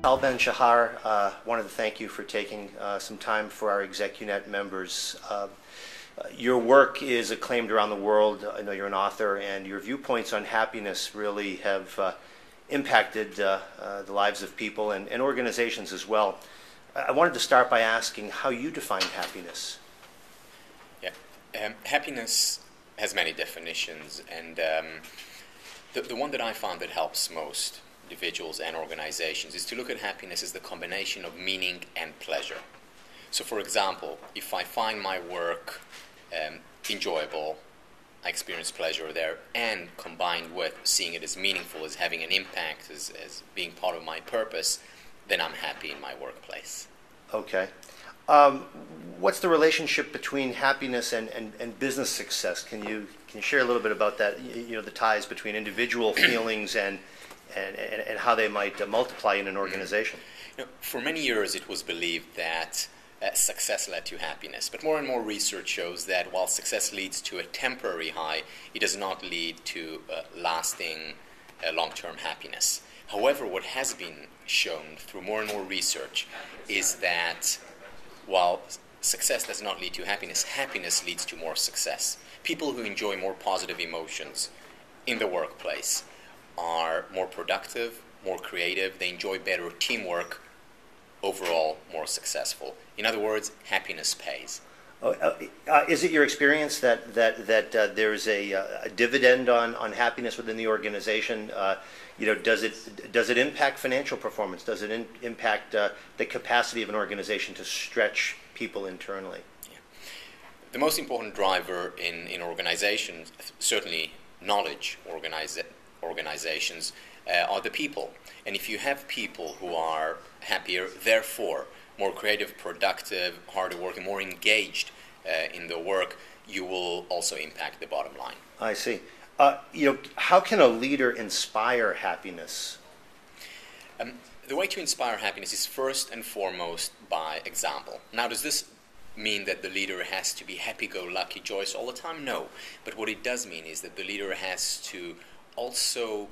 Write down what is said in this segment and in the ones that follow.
Tal Ben-Shahar, wanted to thank you for taking some time for our ExecuNet members. Your work is acclaimed around the world. I know you're an author, and your viewpoints on happiness really have impacted the lives of people and organizations as well. I wanted to start by asking how you define happiness. Yeah, happiness has many definitions, and the one that I found that helps most individuals and organizations is to look at happiness as the combination of meaning and pleasure. So, for example, if I find my work enjoyable, I experience pleasure there, and combined with seeing it as meaningful, as having an impact, as being part of my purpose, then I'm happy in my workplace. Okay. What's the relationship between happiness and business success? Can you share a little bit about that? The ties between individual feelings and how they might multiply in an organization. For many years, it was believed that success led to happiness, but more and more research shows that while success leads to a temporary high, it does not lead to lasting, long-term happiness. However, what has been shown through more and more research is that while success does not lead to happiness, happiness leads to more success. People who enjoy more positive emotions in the workplace are more productive, more creative, they enjoy better teamwork, overall more successful. In other words, happiness pays. Is it your experience that there's a dividend on happiness within the organization? Does it impact financial performance? Does it impact the capacity of an organization to stretch people internally? Yeah. The most important driver in organizations, certainly knowledge organizations, are the people. And if you have people who are happier, therefore more creative, productive, harder working, more engaged in the work, you will also impact the bottom line. I see. How can a leader inspire happiness? The way to inspire happiness is first and foremost by example. Now, does this mean that the leader has to be happy-go-lucky, joyous all the time? No. But what it does mean is that the leader has to also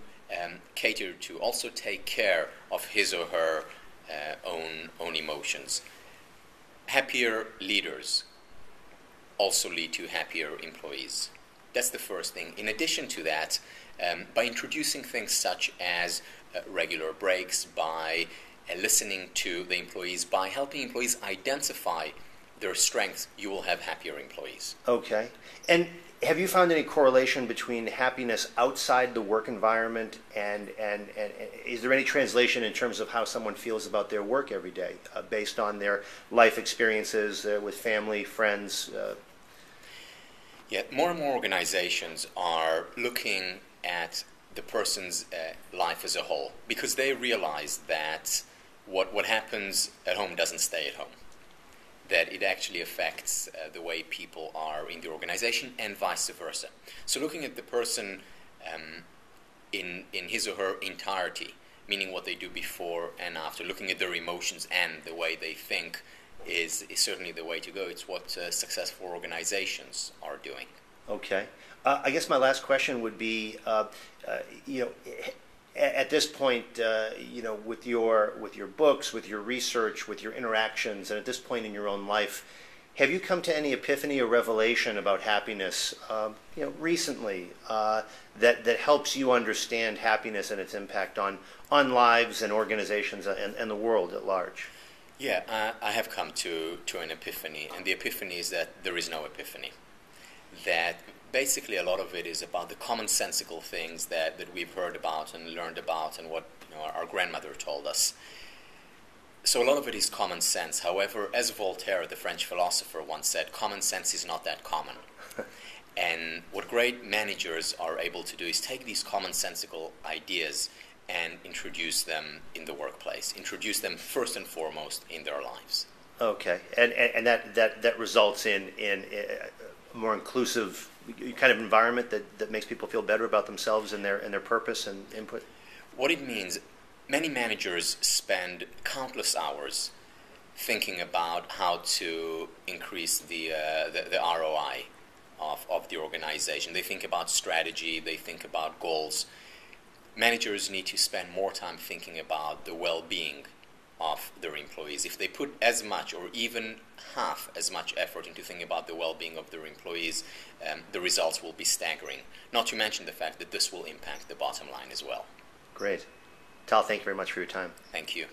cater to, also take care of his or her own emotions. Happier leaders also lead to happier employees. That's the first thing. In addition to that, by introducing things such as regular breaks, by listening to the employees, by helping employees identify their strengths, you will have happier employees. Okay. And have you found any correlation between happiness outside the work environment and is there any translation in terms of how someone feels about their work every day based on their life experiences with family, friends? Yeah, more and more organizations are looking at the person's life as a whole because they realize that what happens at home doesn't stay at home, that it actually affects the way people are in the organization and vice versa. So looking at the person in his or her entirety, meaning what they do before and after, looking at their emotions and the way they think is certainly the way to go. It's what successful organizations are doing. Okay. I guess my last question would be, at this point, with your books, with your research, with your interactions, and at this point in your own life, have you come to any epiphany or revelation about happiness, recently, that helps you understand happiness and its impact on lives and organizations and the world at large? Yeah, I have come to an epiphany, and the epiphany is that there is no epiphany. That basically a lot of it is about the commonsensical things that we've heard about and learned about and what our grandmother told us. So a lot of it is common sense. However, as Voltaire, the French philosopher, once said, common sense is not that common. And what great managers are able to do is take these commonsensical ideas and introduce them in the workplace, introduce them first and foremost in their lives. Okay, and that results in a more inclusive kind of environment that makes people feel better about themselves and their purpose and input? What it means, many managers spend countless hours thinking about how to increase the ROI of the organization. They think about strategy, they think about goals. Managers need to spend more time thinking about the well-being of their employees. If they put as much or even half as much effort into thinking about the well-being of their employees, the results will be staggering. Not to mention the fact that this will impact the bottom line as well. Great. Tal, thank you very much for your time. Thank you.